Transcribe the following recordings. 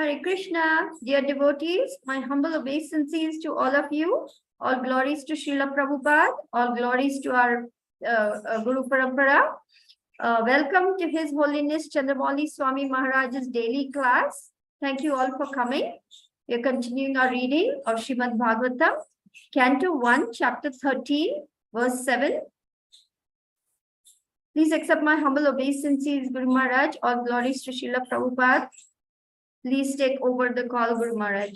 Hare Krishna, dear devotees, my humble obeisances to all of you. All glories to Srila Prabhupada, all glories to our Guru Parampara. Welcome to His Holiness Candramauli Swami Maharaj's daily class. Thank you all for coming. We are continuing our reading of Srimad Bhagavatam, Canto 1, Chapter 13, verse 7. Please accept my humble obeisances, Guru Maharaj. All glories to Srila Prabhupada. Please take over the call, Guru Maharaj.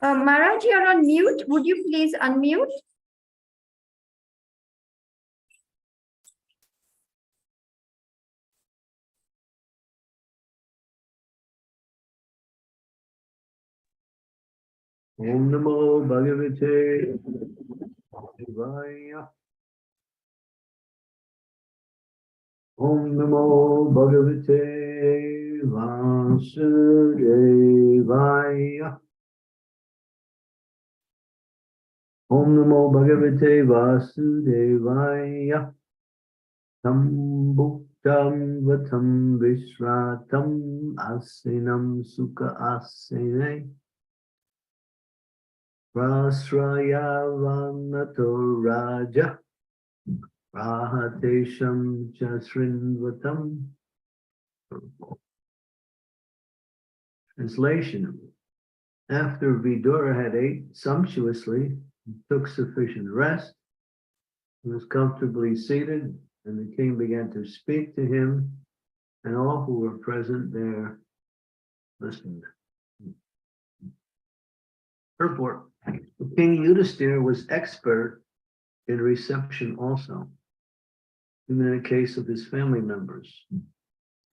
Maharaj, you're on mute. Would you please unmute? Om Namo Bhagavate Vasudevaya. Om Namo Bhagavate Vasudevaya. Om Namo Bhagavate Vasudevaya. Tam Bhuktam Vatam Vishratam Asinam Sukha Asine. Prasraya Vanato Raja Rahatesham Chasrinvatam. Translation. After Vidura had ate sumptuously, took sufficient rest, he was comfortably seated, and the king began to speak to him, and all who were present there listened. Purport. King Yudhisthira was expert in reception also, even in the case of his family members.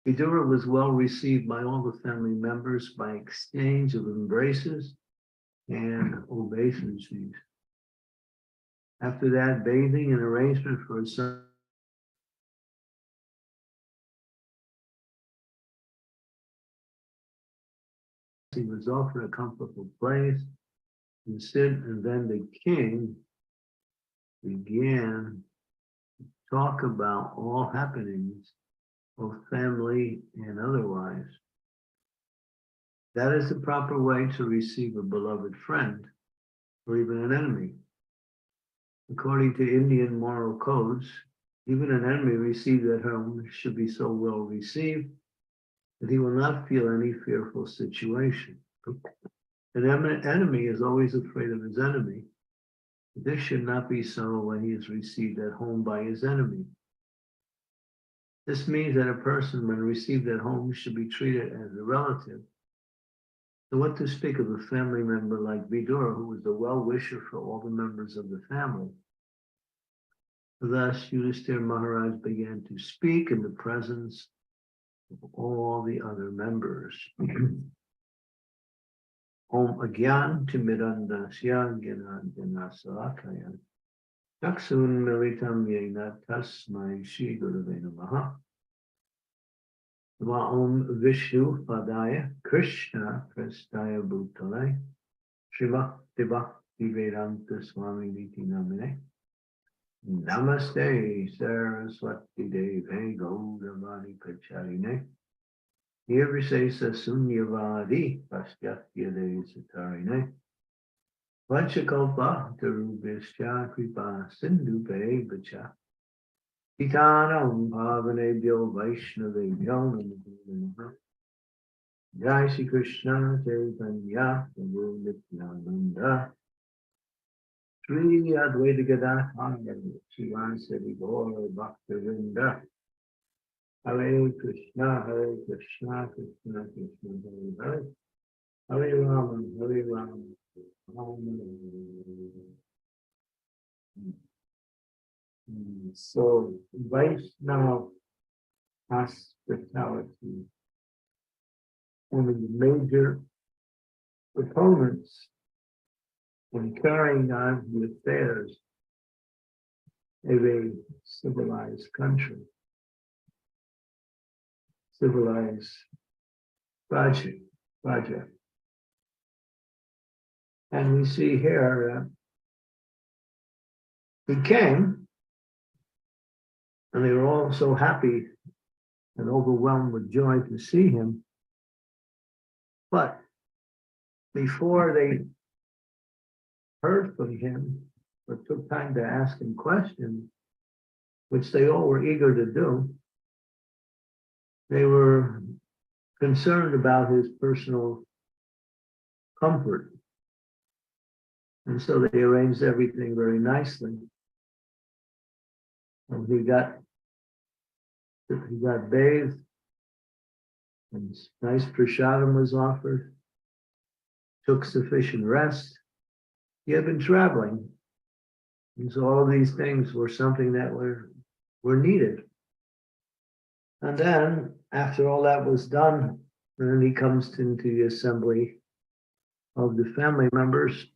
Vidura was well received by all the family members by exchange of embraces and obeisances. After that, bathing and arrangement for a son. He was offered a comfortable place and sit, and then the king began to talk about all happenings of family and otherwise. That is the proper way to receive a beloved friend or even an enemy. According to Indian moral codes, even an enemy received at home should be so well received that he will not feel any fearful situation. An enemy is always afraid of his enemy. This should not be so when he is received at home by his enemy. This means that a person, when received at home, should be treated as a relative. So what to speak of a family member like Vidura, who was the well-wisher for all the members of the family. Thus, Yudhisthira Maharaj began to speak in the presence of all the other members. Om Agyan Timidandasya Gyanandjana Salakaya Chaksun Militam Yena Tasmai Shri Gurave Namaha. Om Vishnu Padaya Krishna Prestaya Bhutale Shivakti Bhakti Vedanta Swami Niti Namine Namaste Saraswati Deve Gaudavani Pacharine Nirvisesa Sunyavadi Paschatya De Satarine Vachakalpa Tarubhisya Kripa Sindhupe Bacha Titanam Bhavanebhyo Vaishnavebhyo Namaha Jai Shri Krishna Chaitanya Prabhu Nityananda Sri Advaita Gadadhara Shivansari Gaura Bhaktivinoda Hare Krishna, Krishna Krishna, Hare Hare, Hare Rama, Hare Rama, So, Vaishnava hospitality, one of the major proponents in carrying on the affairs a civilized country, civilized project. And we see here he came, and they were all so happy and overwhelmed with joy to see him. But before they heard from him or took time to ask him questions, which they all were eager to do, they were concerned about his personal comfort. And so they arranged everything very nicely. And he got bathed, and nice prasadam was offered, took sufficient rest. He had been traveling. And so all these things were something that were needed. And then after all that was done, then he comes into the assembly of the family members,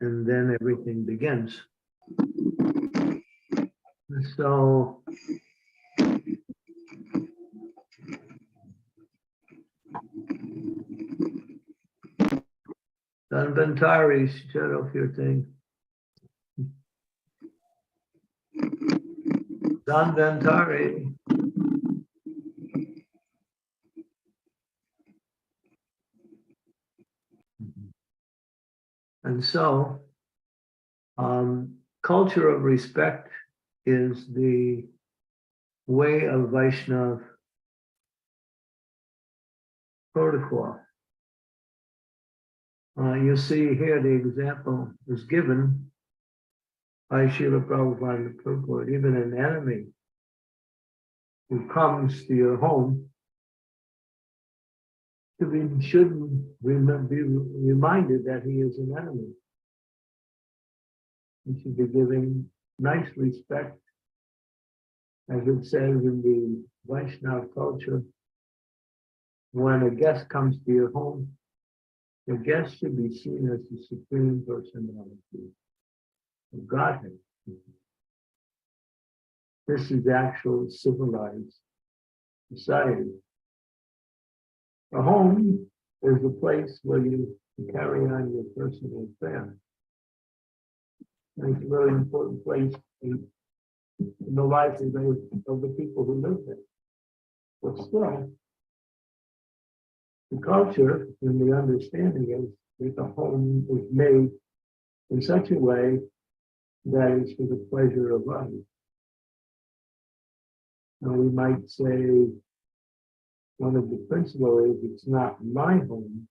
and then everything begins. So Danvantari, shut off your thing. Danvantari. And so, culture of respect is the way of Vaishnav protocol. You see here the example is given by Srila Prabhupada in the purport. Even an enemy who comes to your home should be reminded that he is an enemy. You should be giving nice respect, as it says in the Vaishnava culture. When a guest comes to your home, the guest should be seen as the supreme personality of Godhead. This is actual civilized society. A home is a place where you carry on your personal affairs. And it's a very important place in the life of the people who live there. But still, the culture and the understanding is that the home is made in such a way that is for the pleasure of others. Now we might say one of the principles is it's not my home.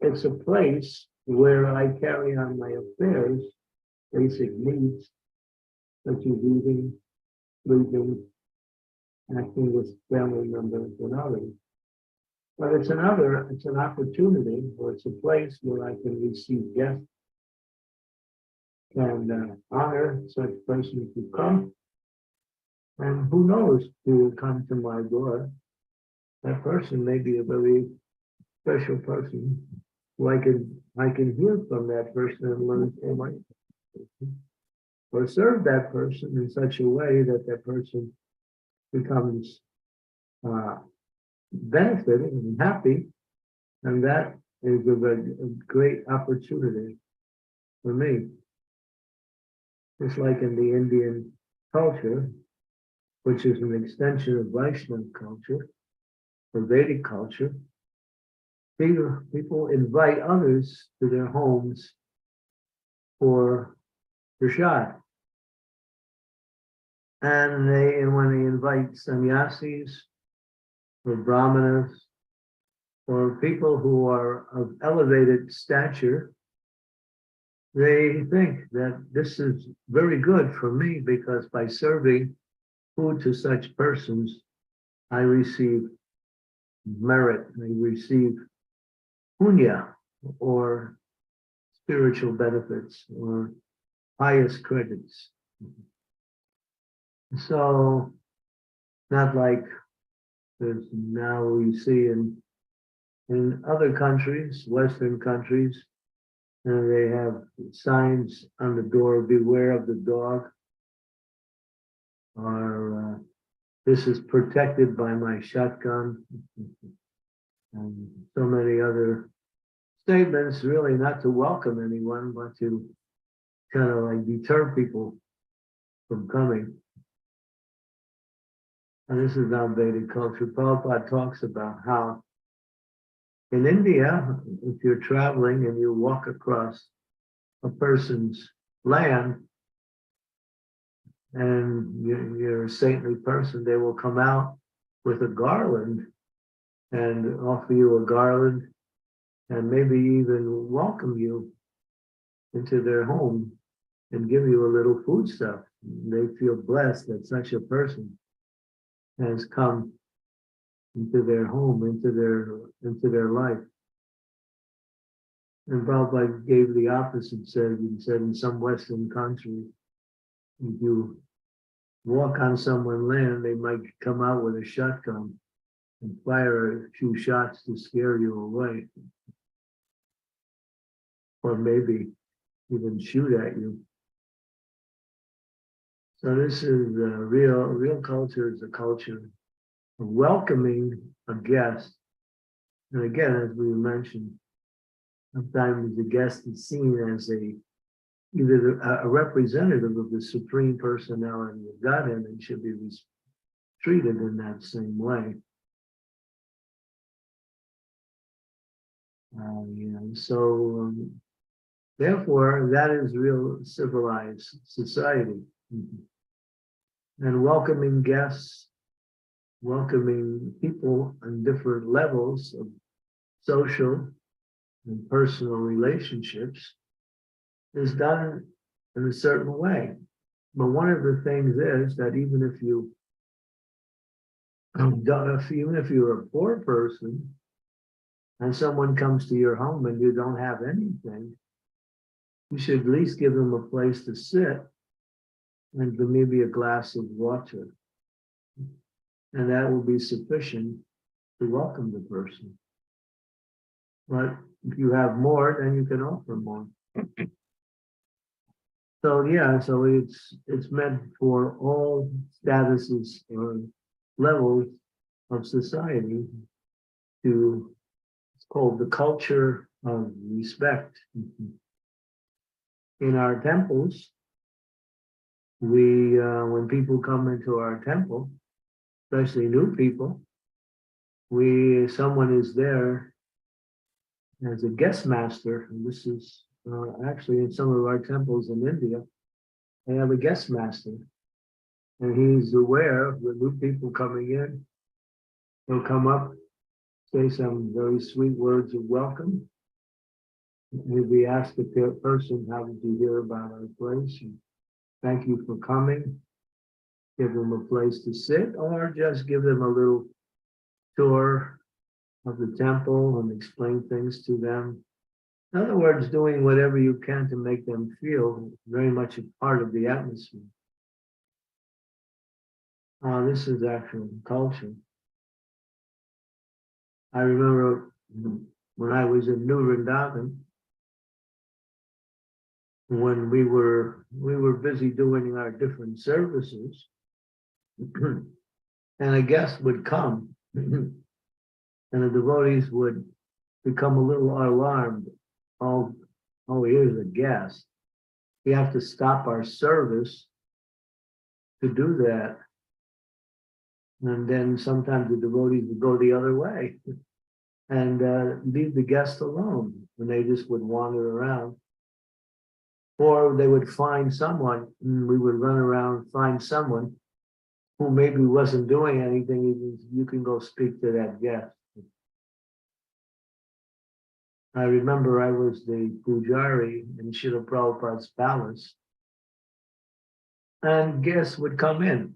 It's a place where I carry on my affairs, basic needs, such as eating, sleeping, acting with family members and others. But it's an opportunity, or it's a place where I can receive guests and honor such persons who come. And who knows who will come to my door. That person may be a very special person who I can hear from that person and learn from my person, or serve that person in such a way that that person becomes benefiting and happy, and that is a great opportunity for me. Just like in the Indian culture, which is an extension of Vaishnava culture, or Vedic culture, people invite others to their homes for prasad. And when they invite sannyasis or brahmanas or people who are of elevated stature, they think that this is very good for me because by serving food to such persons, I receive merit, I receive punya, or spiritual benefits, or highest credits. So, not like there's now we see in other countries, Western countries, and they have signs on the door, beware of the dog. or this is protected by my shotgun, and so many other statements, really not to welcome anyone, but to kind of like deter people from coming. And this is now Vedic culture. Prabhupada talks about how in India, if you're traveling and you walk across a person's land and you're a saintly person, they will come out with a garland and offer you a garland and maybe even welcome you into their home and give you a little foodstuff. They feel blessed that such a person has come into their home, into their life. And Prabhupada gave the opposite, he said in some Western countries, if you walk on someone's land, they might come out with a shotgun and fire a few shots to scare you away. Or maybe even shoot at you. So this is real culture is a culture of welcoming a guest. And again, as we mentioned, sometimes the guest is seen as either a representative of the Supreme Personality of Godhead and should be treated in that same way. So therefore, that is real civilized society. And welcoming guests, welcoming people on different levels of social and personal relationships is done in a certain way. But one of the things is that even if you're a poor person and someone comes to your home and you don't have anything, you should at least give them a place to sit and maybe a glass of water. And that will be sufficient to welcome the person. But if you have more, then you can offer more. So yeah, so it's meant for all statuses or levels of society to, it's called the culture of respect. In our temples, when people come into our temple, especially new people, someone is there as a guest master, and this is actually in some of our temples in India, they have a guest master, and he's aware of the new people coming in. He'll come up, say some very sweet words of welcome. Maybe ask the person, how did you hear about our place? And thank you for coming. Give them a place to sit, or just give them a little tour of the temple and explain things to them. In other words, doing whatever you can to make them feel very much a part of the atmosphere. This is actual culture. I remember when I was in New Vrindavan, when we were busy doing our different services, and a guest would come, and the devotees would become a little alarmed. Oh, here's a guest. We have to stop our service to do that. And then sometimes the devotees would go the other way and leave the guest alone, and they just would wander around. Or they would find someone, and we would run around, find someone who maybe wasn't doing anything. You can go speak to that guest. I remember I was the pujari in Srila Prabhupada's palace, and guests would come in.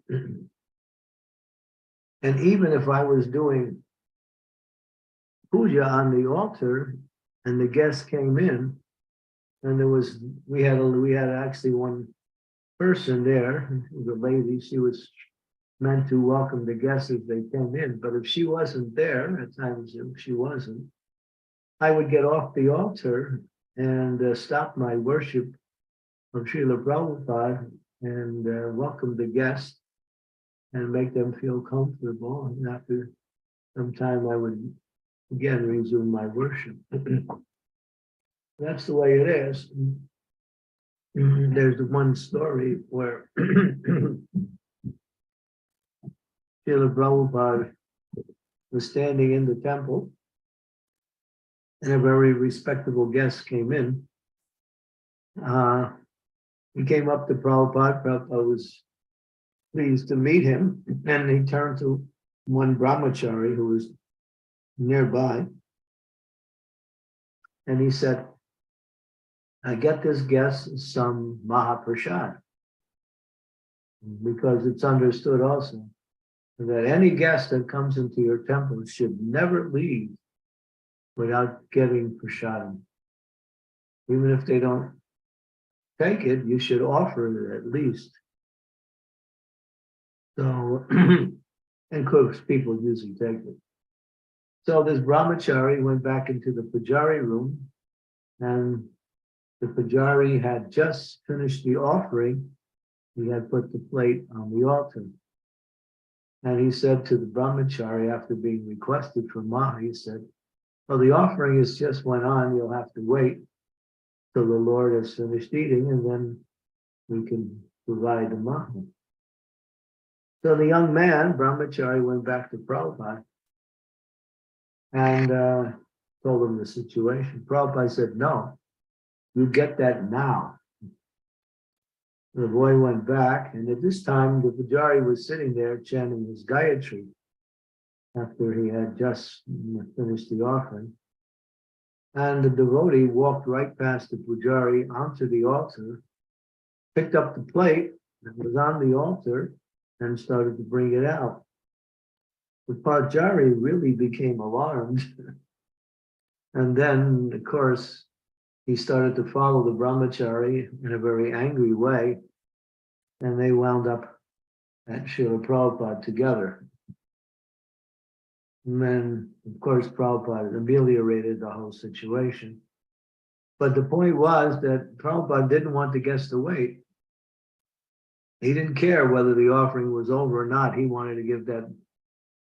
And even if I was doing puja on the altar and the guests came in, and we had actually one person there, the lady, she was meant to welcome the guests as they came in. But if she wasn't there, at times if she wasn't, I would get off the altar and stop my worship of Srila Prabhupada and welcome the guest and make them feel comfortable. And after some time, I would again resume my worship. That's the way it is. There's one story where Srila Prabhupada was standing in the temple, and a very respectable guest came in. He came up to Prabhupada. Prabhupada was pleased to meet him, and he turned to one brahmachari who was nearby, and he said, I get this guest some Mahaprasad, because it's understood also that any guest that comes into your temple should never leave without getting prasadam. Even if they don't take it, you should offer it at least. So, and of course, people usually take it. So this brahmachari went back into the pujari room, and the pujari had just finished the offering. He had put the plate on the altar. And he said to the brahmachari, after being requested for Maha, he said, well, the offering has just went on. You'll have to wait till the Lord has finished eating, and then we can provide the Maha. So the young man, brahmachari, went back to Prabhupada and told him the situation. Prabhupada said, no, you get that now. The boy went back, and at this time, the pujari was sitting there chanting his Gayatri after he had just finished the offering. And the devotee walked right past the pujari onto the altar, picked up the plate that was on the altar, and started to bring it out. The pujari really became alarmed. And then, of course, he started to follow the brahmachari in a very angry way, and they wound up at Srila Prabhupada together. And then, of course, Prabhupada ameliorated the whole situation. But the point was that Prabhupada didn't want the guest to wait. He didn't care whether the offering was over or not. He wanted to give that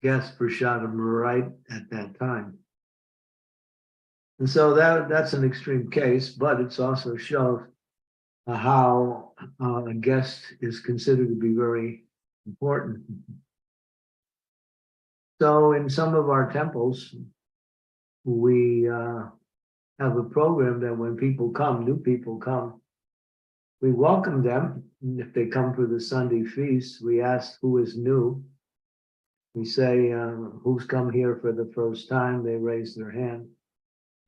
guest prasadam right at that time. And so that's an extreme case, but it also shows how a guest is considered to be very important. So in some of our temples, we have a program that when people come, new people come, we welcome them. And if they come for the Sunday feast, we ask who is new. We say, who's come here for the first time? They raise their hand.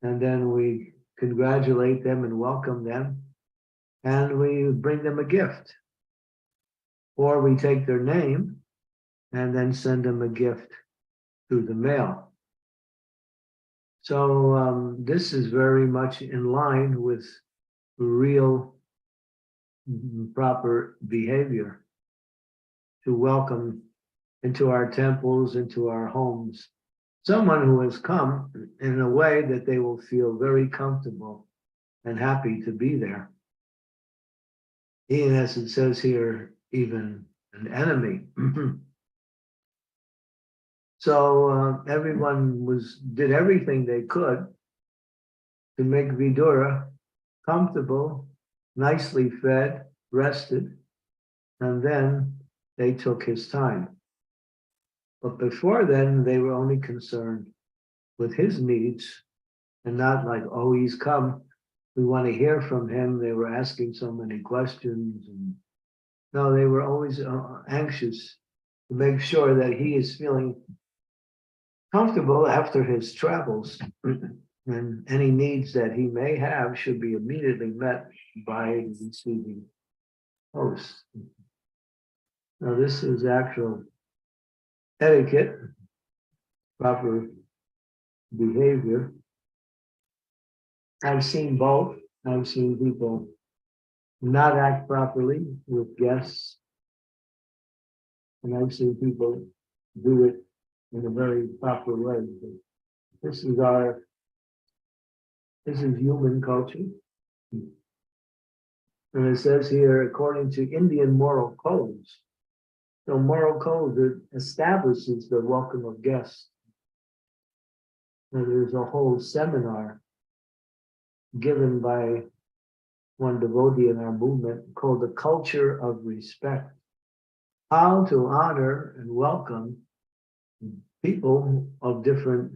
And then we congratulate them and welcome them. And we bring them a gift. Or we take their name and then send them a gift through the mail. So this is very much in line with real proper behavior to welcome into our temples, into our homes, someone who has come in a way that they will feel very comfortable and happy to be there. Even as it says here, even an enemy. So everyone did everything they could to make Vidura comfortable, nicely fed, rested, and then they took his time. But before then, they were only concerned with his needs and not like, oh, he's come, we want to hear from him. They were asking so many questions. And no, they were always anxious to make sure that he is feeling comfortable after his travels. And any needs that he may have should be immediately met by the receiving host. Now, this is actual etiquette, proper behavior. I've seen both. I've seen people not act properly with guests, and I've seen people do it in a very proper way. This is human culture. And it says here, according to Indian moral codes, So moral code that establishes the welcome of guests. And there's a whole seminar given by one devotee in our movement called The Culture of Respect. How to honor and welcome people of different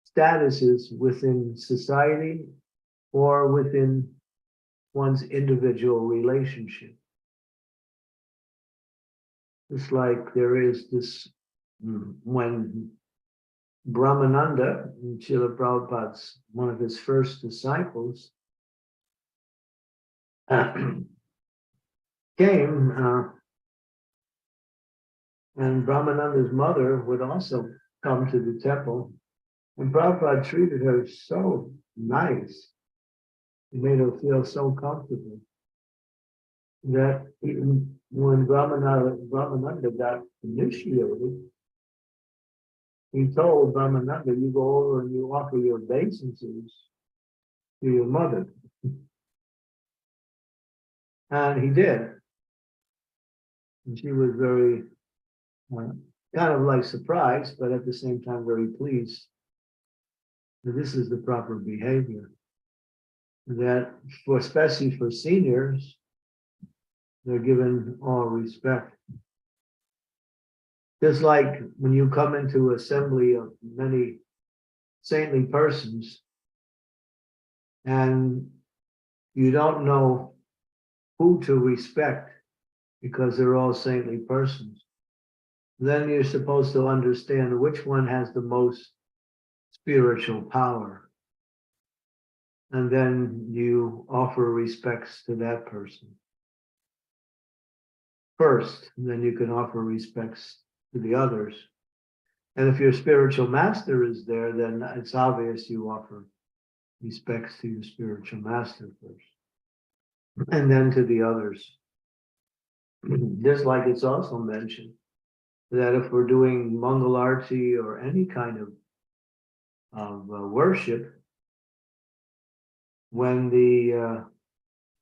statuses within society or within one's individual relationship. It's like there is this, when Brahmananda, Srila Prabhupada's one of his first disciples, came, and Brahmananda's mother would also come to the temple, and Prabhupada treated her so nice. He made her feel so comfortable that even when Brahmananda got initiated, he told Brahmananda, you go over and you offer your obeisances to your mother. And he did. And she was very, kind of like surprised, but at the same time very pleased that this is the proper behavior. That for, especially for seniors, they're given all respect. Just like when you come into assembly of many saintly persons and you don't know who to respect because they're all saintly persons, then you're supposed to understand which one has the most spiritual power. And then you offer respects to that person first, and then you can offer respects to the others. And if your spiritual master is there, then it's obvious you offer respects to your spiritual master first, and then to the others. Just like it's also mentioned that if we're doing Mangal Arati or any kind of worship, when the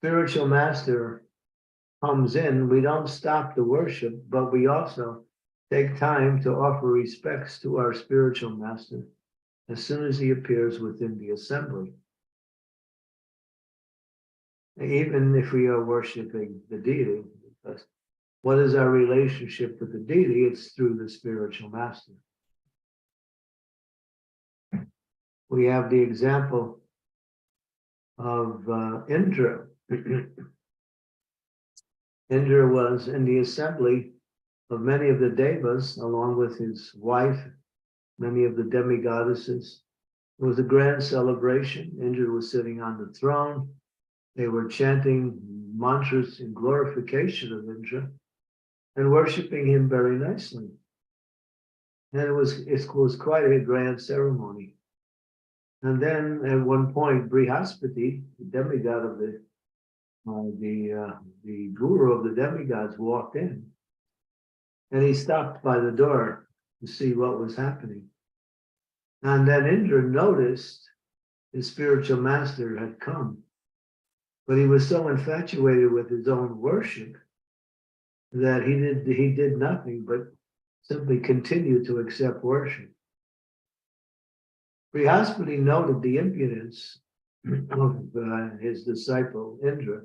spiritual master comes in, we don't stop the worship, but we also take time to offer respects to our spiritual master as soon as he appears within the assembly. Even if we are worshiping the deity, because what is our relationship with the deity? It's through the spiritual master. We have the example of Indra. Indra was in the assembly of many of the devas, along with his wife, many of the demigoddesses. It was a grand celebration. Indra was sitting on the throne. They were chanting mantras in glorification of Indra and worshiping him very nicely. And it was quite a grand ceremony. And then at one point, Brihaspati, the demigod of the guru of the demigods, walked in, and he stopped by the door to see what was happening. And then Indra noticed his spiritual master had come, but he was so infatuated with his own worship that he did nothing but simply continue to accept worship. Brihaspati noted the impudence of his disciple Indra,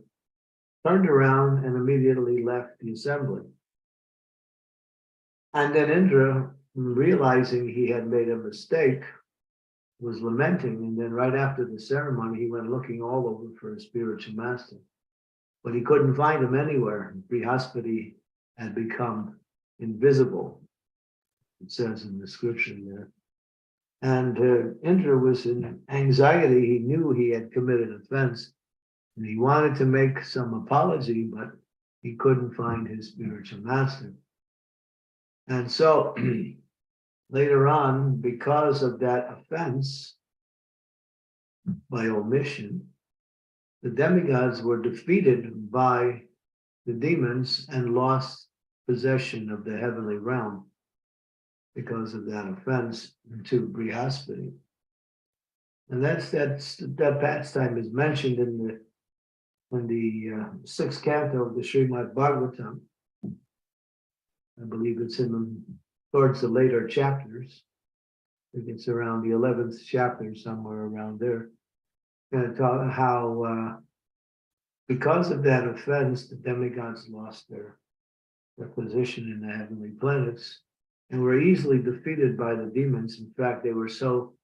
turned around and immediately left the assembly. And then Indra, realizing he had made a mistake, was lamenting. And then right after the ceremony, he went looking all over for his spiritual master, but he couldn't find him anywhere. Brihaspati had become invisible, it says in the scripture there. And Indra was in anxiety. He knew he had committed offense, and he wanted to make some apology, but he couldn't find his spiritual master. And so later on, because of that offense by omission, the demigods were defeated by the demons and lost possession of the heavenly realm because of that offense to Brihaspati. And that pastime is mentioned in the sixth canto of the Srimad Bhagavatam. I believe it's towards the later chapters. I think it's around the 11th chapter, somewhere around there. And how because of that offense, the demigods lost their position in the heavenly planets and were easily defeated by the demons. In fact, they were so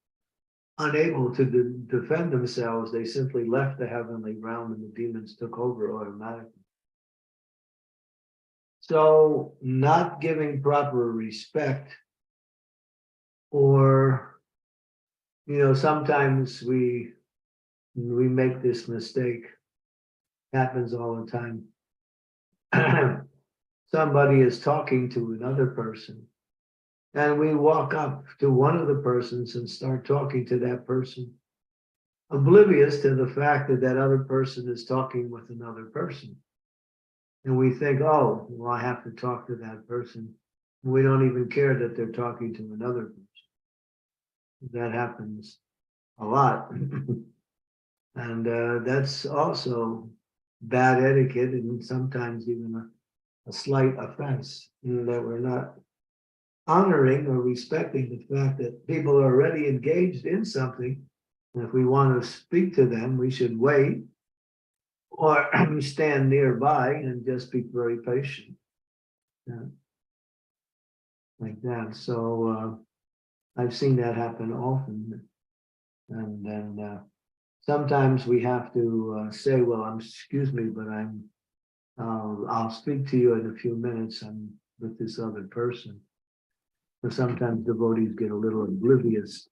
unable to defend themselves, they simply left the heavenly realm and the demons took over automatically. So, not giving proper respect, or sometimes we make this mistake. Happens all the time. Somebody is talking to another person, and we walk up to one of the persons and start talking to that person, oblivious to the fact that that other person is talking with another person. And we think, oh, well, I have to talk to that person. We don't even care that they're talking to another person. That happens a lot. And that's also bad etiquette, and sometimes even a slight offense, that we're not honoring or respecting the fact that people are already engaged in something. And if we want to speak to them, we should wait or stand nearby and just be very patient. Like that. So I've seen that happen often. And then sometimes we have to say, well, excuse me, but I'll speak to you in a few minutes. I'm with this other person. But sometimes devotees get a little oblivious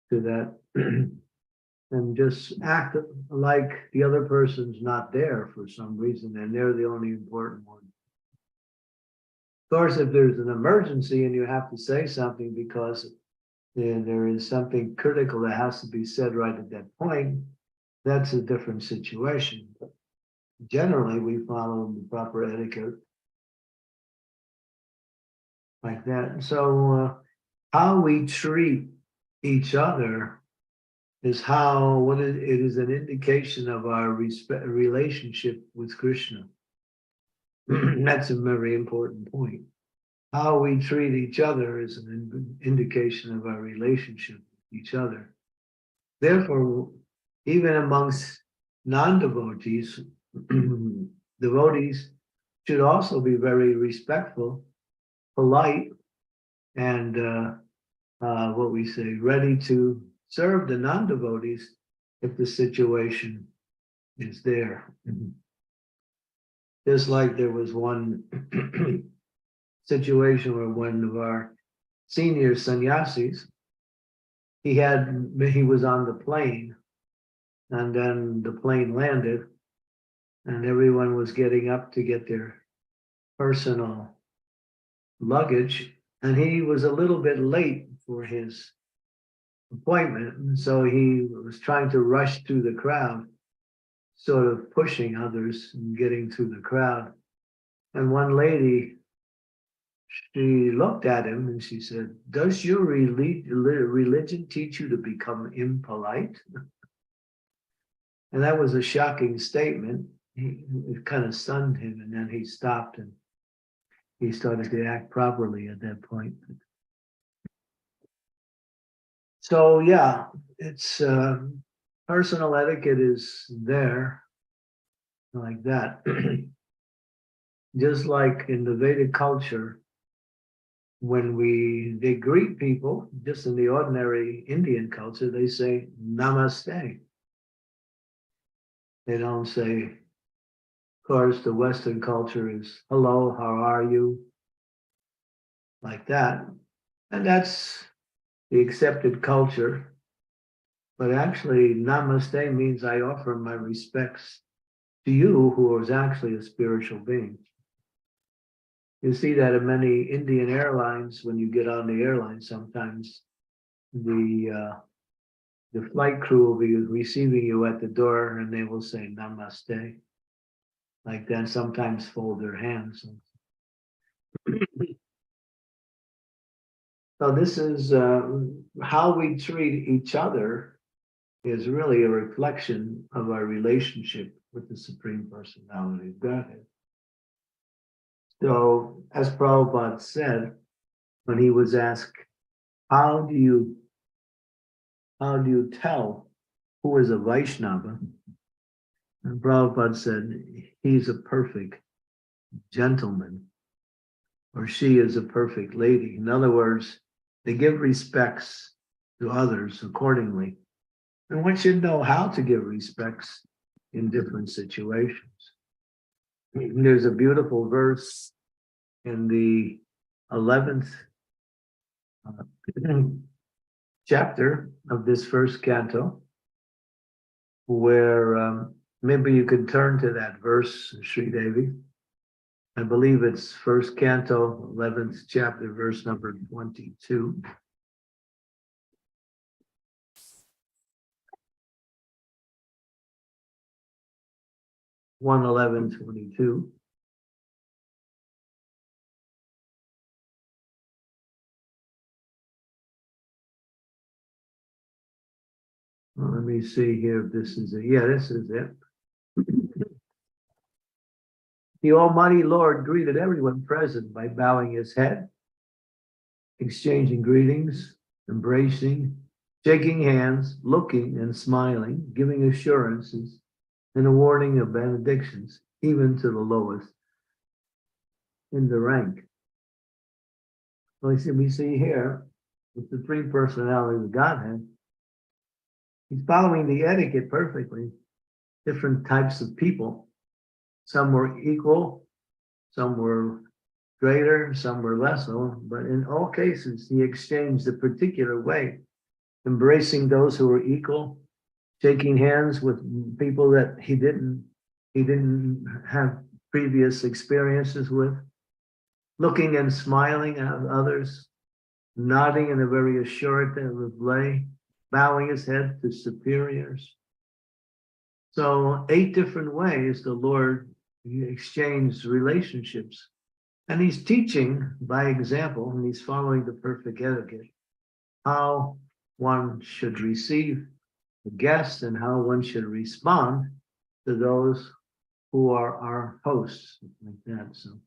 to that and just act like the other person's not there for some reason, and they're the only important one. Of course, if there's an emergency and you have to say something because there is something critical that has to be said right at that point, that's a different situation. But generally, we follow the proper etiquette like that. And so how we treat each other is it is an indication of our relationship with Krishna. That's a very important point. How we treat each other is an indication of our relationship with each other. Therefore, even amongst non-devotees, devotees should also be very respectful, polite, and what we say, ready to serve the non-devotees if the situation is there. Just like there was one situation where one of our senior sannyasis, he was on the plane, and then the plane landed, and everyone was getting up to get their personal luggage, and he was a little bit late for his appointment, and so he was trying to rush through the crowd, sort of pushing others and getting through the crowd. And one lady, she looked at him and she said, "Does your religion teach you to become impolite?" And that was a shocking statement. It kind of stunned him, and then he stopped and he started to act properly at that point. So yeah, it's personal etiquette is there like that. Just like in the Vedic culture, when they greet people, just in the ordinary Indian culture, they say namaste. They don't say, of course, the Western culture is hello, how are you? Like that. And that's the accepted culture. But actually, namaste means I offer my respects to you, who is actually a spiritual being. You see that in many Indian airlines, when you get on the airline, sometimes the flight crew will be receiving you at the door and they will say namaste. Like that, sometimes fold their hands. So this is how we treat each other is really a reflection of our relationship with the Supreme Personality of Godhead. So, as Prabhupada said, when he was asked, how do you tell who is a Vaishnava? And Prabhupada said, he's a perfect gentleman, or she is a perfect lady. In other words, they give respects to others accordingly. And one should know how to give respects in different situations. There's a beautiful verse in the 11th chapter of this first canto, where maybe you could turn to that verse, Sri Devi. I believe it's first canto, 11th chapter, verse number 22. 1:11:22. Well, let me see here if this is it. Yeah, this is it. The Almighty Lord greeted everyone present by bowing his head, exchanging greetings, embracing, shaking hands, looking and smiling, giving assurances, and awarding of benedictions, even to the lowest in the rank. So we see here, the Supreme Personality of Godhead, he's following the etiquette perfectly. Different types of people. Some were equal, some were greater, some were less so, but in all cases, he exchanged a particular way, embracing those who were equal, shaking hands with people that he didn't have previous experiences with, looking and smiling at others, nodding in a very authoritative way, bowing his head to superiors. So 8 different ways the Lord exchanged relationships. And he's teaching by example, and he's following the perfect etiquette, how one should receive the guests and how one should respond to those who are our hosts, like that. So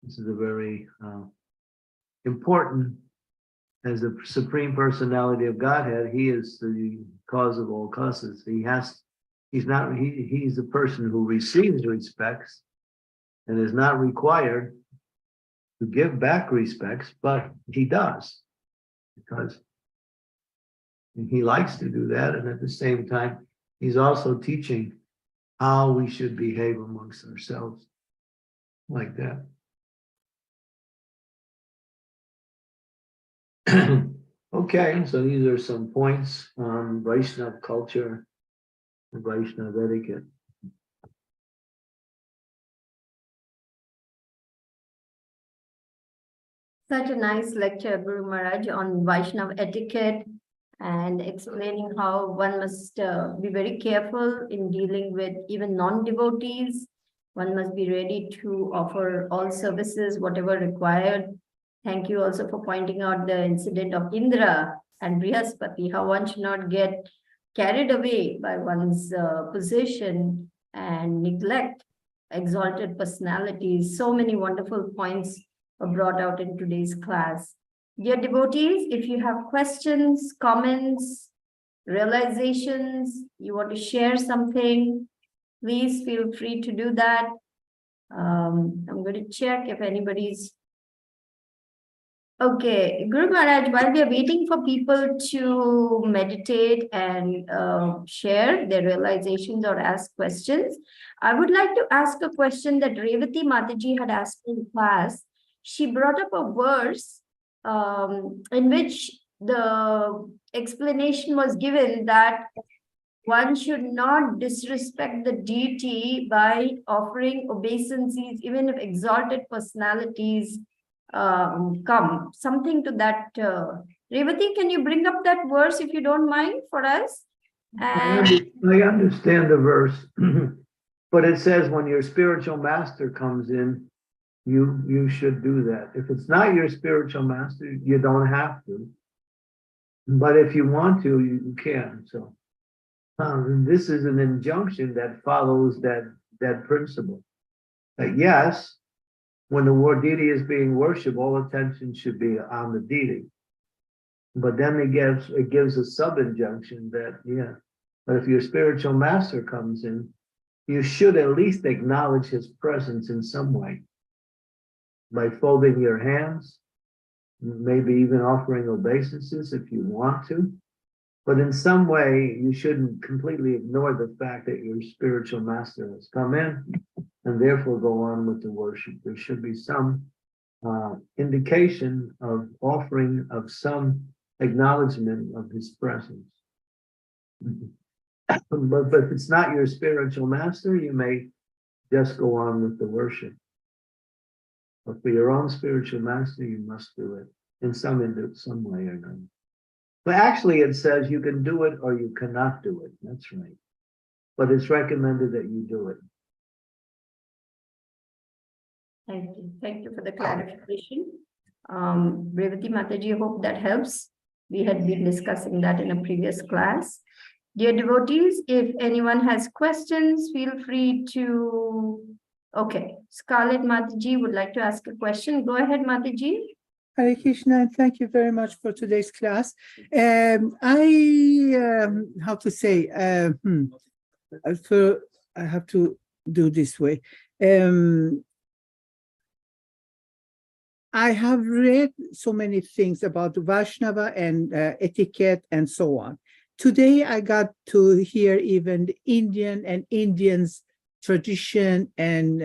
this is a very important, as the Supreme Personality of Godhead, he is the cause of all causes. He's the person who receives respects and is not required to give back respects, but he does, because he likes to do that. And at the same time, he's also teaching how we should behave amongst ourselves, like that. Okay, so these are some points on Vaishnava culture and Vaishnava etiquette. Such a nice lecture, Guru Maharaj, on Vaishnava etiquette and explaining how one must be very careful in dealing with even non-devotees. One must be ready to offer all services, whatever required. Thank you also for pointing out the incident of Indra and Brihaspati, how one should not get carried away by one's position and neglect exalted personalities. So many wonderful points were brought out in today's class. Dear devotees, if you have questions, comments, realizations, you want to share something, please feel free to do that. I'm going to check if anybody's. Okay, Guru Maharaj, while we are waiting for people to meditate and share their realizations or ask questions, I would like to ask a question that Revati Mataji had asked in class. She brought up a verse in which the explanation was given that one should not disrespect the deity by offering obeisances, even if exalted personalities come. Something to that. Revati, can you bring up that verse if you don't mind for us? And I understand the verse, but it says when your spiritual master comes in, you should do that. If it's not your spiritual master, you don't have to. But if you want to, you can. So this is an injunction that follows that principle. That yes, when the deity is being worshipped, all attention should be on the deity. But then it gives a sub-injunction that, yeah, but if your spiritual master comes in, you should at least acknowledge his presence in some way. By folding your hands, maybe even offering obeisances if you want to. But in some way, you shouldn't completely ignore the fact that your spiritual master has come in and therefore go on with the worship. There should be some indication of offering of some acknowledgement of his presence. But if it's not your spiritual master, you may just go on with the worship. But for your own spiritual master, you must do it in some way or another. But actually, it says you can do it or you cannot do it. That's right. But it's recommended that you do it. Thank you. Thank you for the clarification. Revati Mataji, I hope that helps. We had been discussing that in a previous class. Dear devotees, if anyone has questions, feel free to... Okay, Scarlett Mataji would like to ask a question. Go ahead, Mataji. Hare Krishna, and thank you very much for today's class. How to say, so I have to do this way. I have read so many things about Vaishnava and etiquette and so on. Today, I got to hear even Indian and Indians' tradition and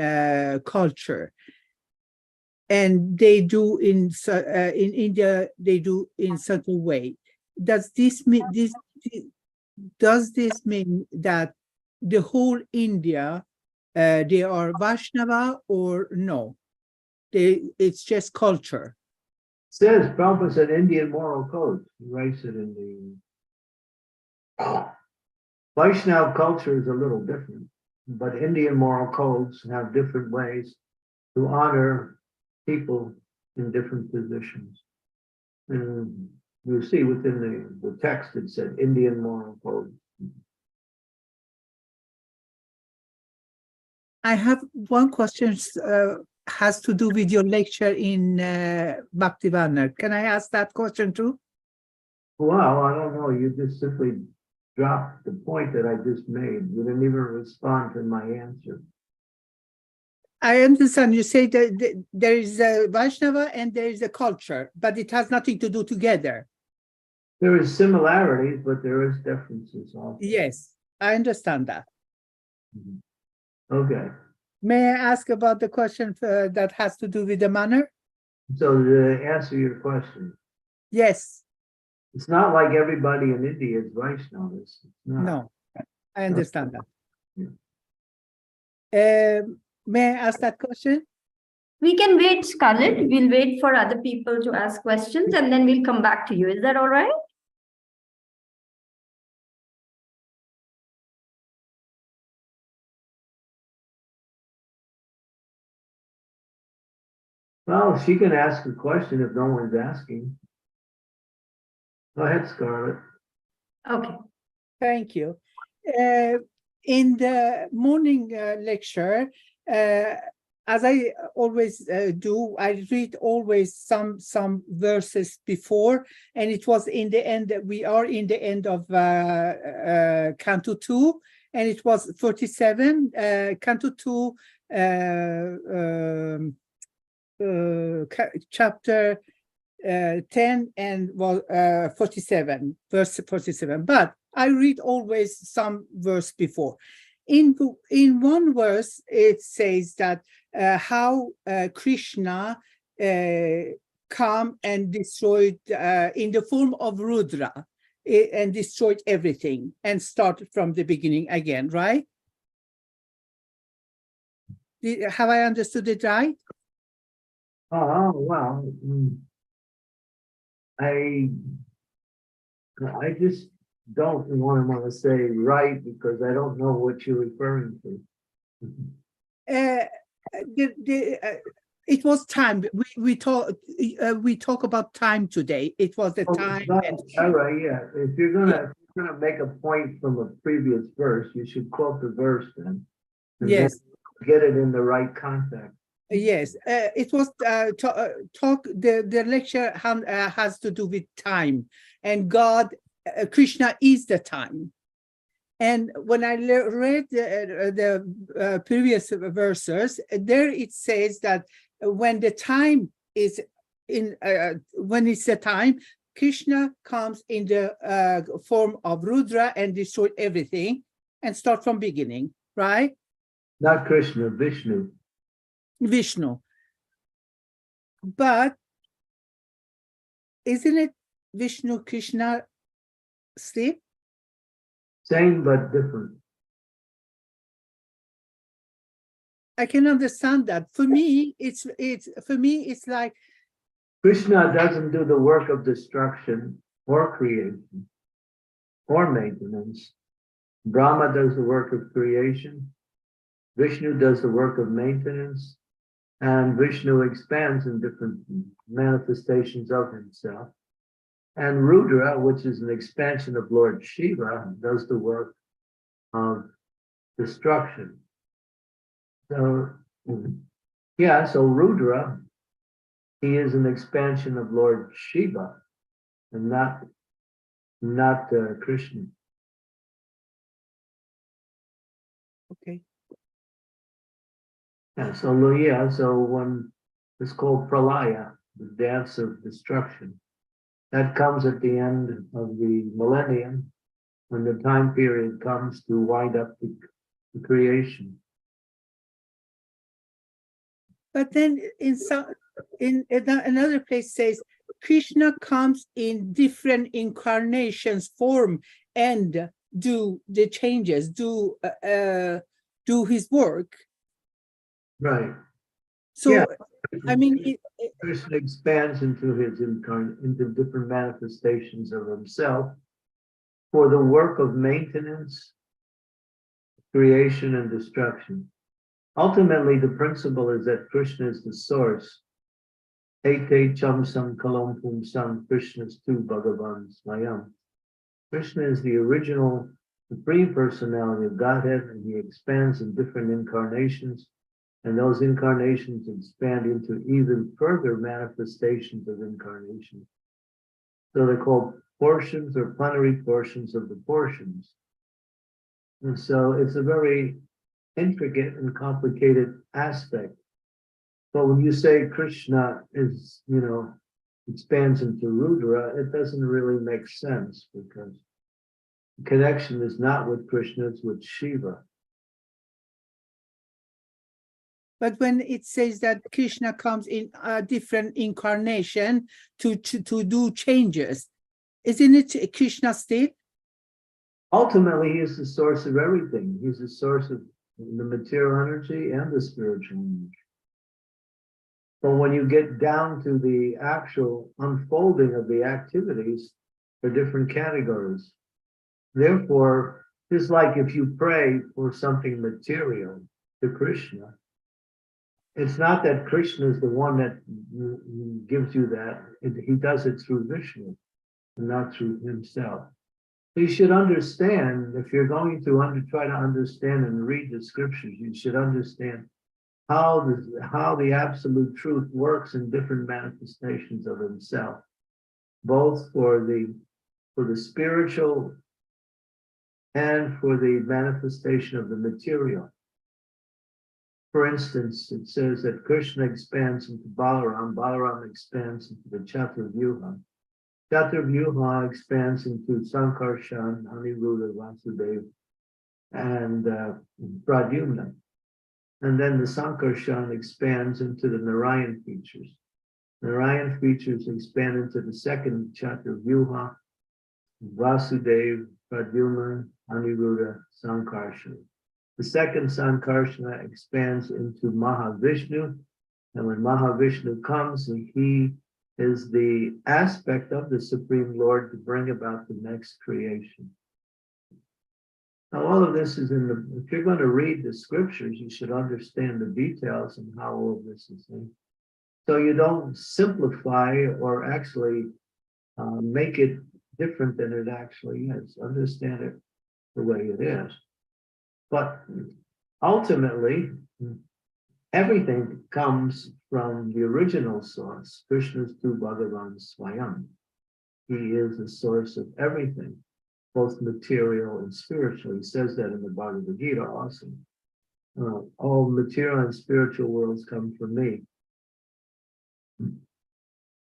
culture. And they do in India, they do in certain way. Does this mean that the whole India they are Vaishnava or no? It's just culture. Says Prabhupada said Indian moral code. He writes it in the Vaishnava culture is a little different, but Indian moral codes have different ways to honor people in different positions. And you see within the text it said Indian moral code. I have one question has to do with your lecture in Bhaktivinoda. Can I ask that question too? Well, I don't know. You just simply dropped the point that I just made. You didn't even respond to my answer. I understand you say that there is a Vaishnava and there is a culture, but it has nothing to do together. There is similarities, but there is differences also. Yes, I understand that. Okay. May I ask about the question that has to do with the manner? So to answer your question, Yes. it's not like everybody in India is Vaishnavas. No, I understand that. May I ask that question? We can wait, Scarlett. We'll wait for other people to ask questions and then we'll come back to you. Is that all right? Well, she can ask a question if no one's asking. Go ahead, Scarlett. Okay. Thank you. In the morning lecture, as I always do, I read always some verses before, and it was in the end. We are in the end of Canto 2, and it was 47. Canto 2, chapter 10 and 47, verse 47. But I read always some verse before. In one verse, it says that how Krishna come and destroyed in the form of Rudra and destroyed everything and started from the beginning again, right? Have I understood it right? Oh, well, I just don't want to say right because I don't know what you're referring to. It was time. We talk about time today. It was the time. All right, yeah. If you're gonna make a point from a previous verse, you should quote the verse then. And yes. Then get it in the right context. Yes, it was talk. The lecture has to do with time, and God, Krishna is the time. And when I read the previous verses, there it says that when the time is in, when it's the time, Krishna comes in the form of Rudra and destroy everything and start from beginning, right? Not Krishna, Vishnu. Vishnu. But isn't it Vishnu, Krishna sleep? Same but different. I can understand that. For me, it's like Krishna doesn't do the work of destruction or creation or maintenance. Brahma does the work of creation. Vishnu does the work of maintenance. And Vishnu expands in different manifestations of himself. And Rudra, which is an expansion of Lord Shiva, does the work of destruction. So, yeah, so Rudra, he is an expansion of Lord Shiva and not Krishna. okay. Yeah, so when it's called Pralaya, the dance of destruction, that comes at the end of the millennium, when the time period comes to wind up the creation. But then in another place says Krishna comes in different incarnations form and do the changes, do his work. Right. So Yeah. I mean, Krishna expands into into different manifestations of himself for the work of maintenance, creation, and destruction. Ultimately, the principle is that Krishna is the source. Ete cham sam kalom pum sam, Krishna's tu Bhagavan Swayam. Krishna is the original Supreme Personality of Godhead, and he expands in different incarnations, and those incarnations expand into even further manifestations of incarnation. So they're called portions or plenary portions of the portions. And so it's a very intricate and complicated aspect. But when you say Krishna is, expands into Rudra, it doesn't really make sense because the connection is not with Krishna, it's with Shiva. but when it says that Krishna comes in a different incarnation to do changes, isn't it Krishna state? Ultimately, he is the source of everything. He's the source of the material energy and the spiritual energy. But when you get down to the actual unfolding of the activities, they're different categories. Therefore, it's like if you pray for something material to Krishna, it's not that Krishna is the one that gives you that. He does it through Vishnu and not through himself. You should understand, if you're going to try to understand and read the scriptures, you should understand how the absolute truth works in different manifestations of himself, both for the spiritual and for the manifestation of the material. For instance, it says that Krishna expands into Balaram, Balaram expands into the Chaturvyuha. Chaturvyuha expands into Sankarshan, Aniruddha, Vasudeva, and Pradyumna. And then the Sankarshan expands into the Narayan features. Narayan features expand into the second Chaturvyuha, Vasudeva, Pradyumna, Aniruddha, Sankarshan. The second Sankarsana expands into Mahavishnu, and when Mahavishnu comes, he is the aspect of the Supreme Lord to bring about the next creation. Now, all of this is if you're going to read the scriptures, you should understand the details and how all of this is in. So you don't simplify or actually make it different than it actually is. Understand it the way it is. But ultimately, everything comes from the original source, Krishna's Tu Bhagavan Swayam. He is the source of everything, both material and spiritual. He says that in the Bhagavad Gita also. All material and spiritual worlds come from me.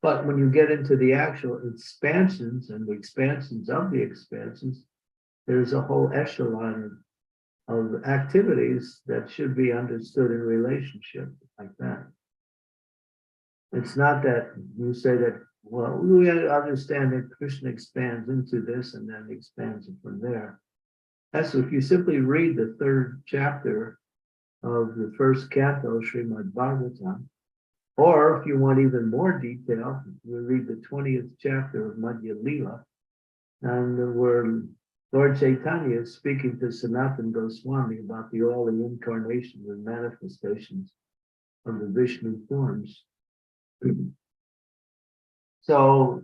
But when you get into the actual expansions and the expansions of the expansions, there's a whole echelon of activities that should be understood in relationship like that. It's not that you say that, well, we understand that Krishna expands into this and then expands it from there. That's if you simply read the 3rd chapter of the 1st canto, Srimad Bhagavatam, or if you want even more detail, you read the 20th chapter of Madhya Lila, and where Lord Chaitanya is speaking to Sanatana Goswami about all the incarnations and manifestations of the Vishnu forms. So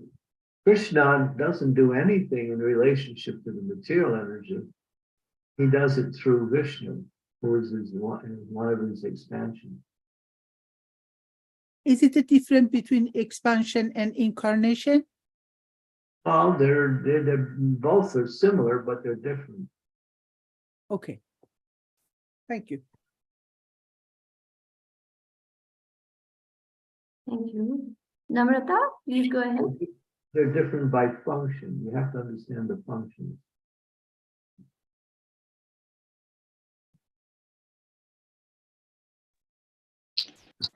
Krishna doesn't do anything in relationship to the material energy. He does it through Vishnu, who is one of his expansions. Is it a difference between expansion and incarnation? Well, they're both are similar, but they're different. Okay. Thank you. Thank you. Namrata, please go ahead. They're different by function. You have to understand the functions.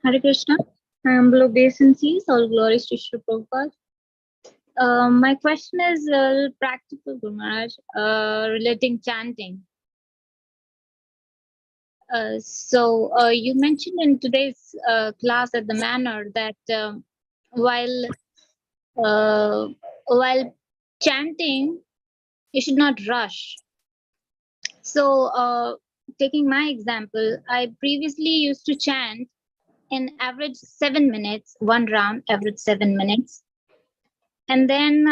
Hare Krishna. Humble obeisances, all glories to Shri Prabhupada. My question is practical, Guru Maharaj, relating chanting. You mentioned in today's class at the manner that while chanting, you should not rush. So, taking my example, I previously used to chant in average 7 minutes, one round, average 7 minutes. And then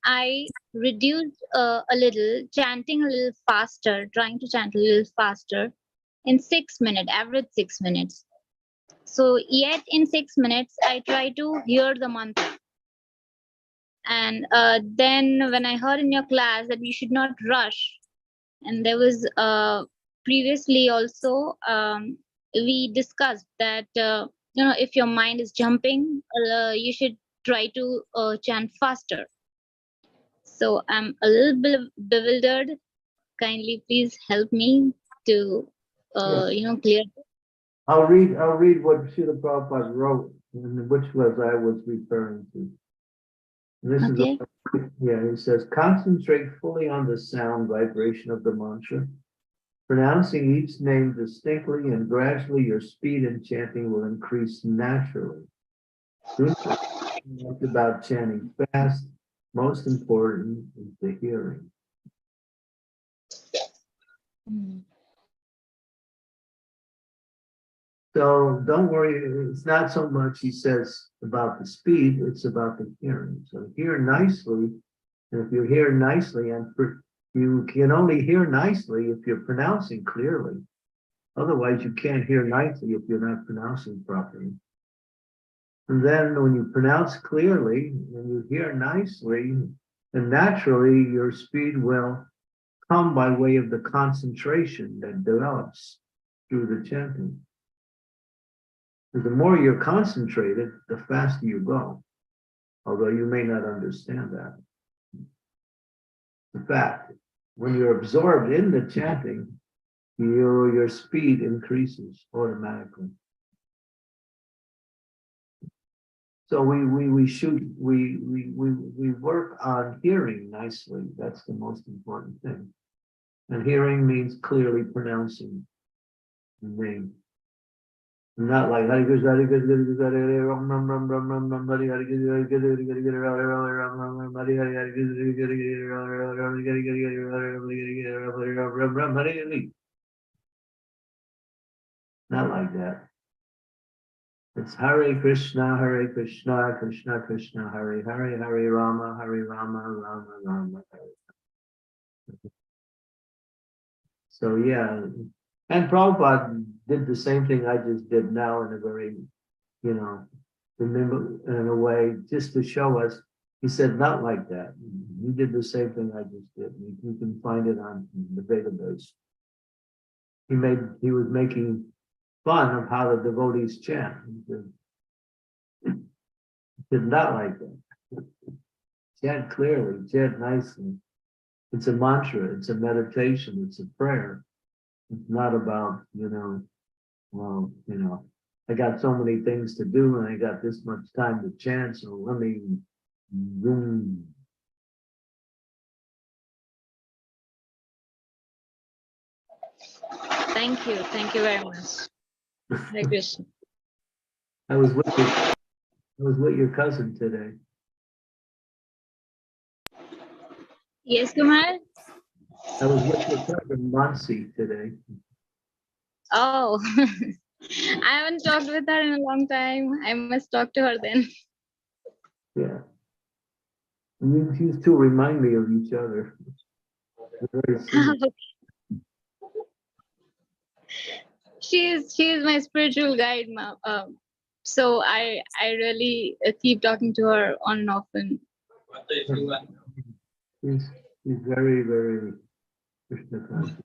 I reduced a little, chanting a little faster, trying to chant a little faster in 6 minutes, average 6 minutes. So yet in 6 minutes, I try to hear the mantra. And then when I heard in your class that we should not rush, and there was previously also, we discussed that, if your mind is jumping, you should try to chant faster. So I'm a little bit bewildered. Kindly please help me to, clear. I'll read what Srila Prabhupada wrote, and which was I was referring to. And this Okay. he says, concentrate fully on the sound vibration of the mantra, pronouncing each name distinctly, and gradually your speed in chanting will increase naturally. Do not think about chanting fast. Most important is the hearing. So don't worry, it's not so much, he says, about the speed, it's about the hearing. So hear nicely, and if you hear nicely, and you can only hear nicely if you're pronouncing clearly. Otherwise, you can't hear nicely if you're not pronouncing properly. And then when you pronounce clearly, and you hear nicely, then naturally your speed will come by way of the concentration that develops through the chanting. The more you're concentrated, the faster you go, although you may not understand that. In fact, when you're absorbed in the chanting, your speed increases automatically. So we work on hearing nicely. That's the most important thing. And hearing means clearly pronouncing the name. Not like Hare Krishna, Hare Krishna, Hare Krishna, Hare Ram, Ram, Ram, Ram, Ram, Ram, Hare Hare Krishna, Hare Krishna, Hare Krishna, Hare Ram, Ram, Ram, Hare Hare Krishna, Hare Krishna, Hare Ram, Ram, Hare Hare. Not like that. It's Hare Krishna, Krishna Krishna, Hare Hare, Hare Rama, Rama Rama, Hare. So yeah, and Prabhupada did the same thing I just did now in a very, you know, remember in a way, just to show us. He said, not like that. He did the same thing I just did. You can find it on the database. He was making fun of how the devotees chant. He said, not like that. Chant clearly, chant nicely. It's a mantra, it's a meditation, it's a prayer. It's not about, you know, well, you know, I got so many things to do and I got this much time to chant, so let me zoom. Thank you. Thank you very much. Hare Krishna. I was with your cousin today. Yes, Kumar? I was with your cousin Mansi today. Oh, I haven't talked with her in a long time. I must talk to her then. Yeah. You two remind me of each other. They're very similar. She is my spiritual guide, so I really keep talking to her on and often. He's very, very Krishna conscious.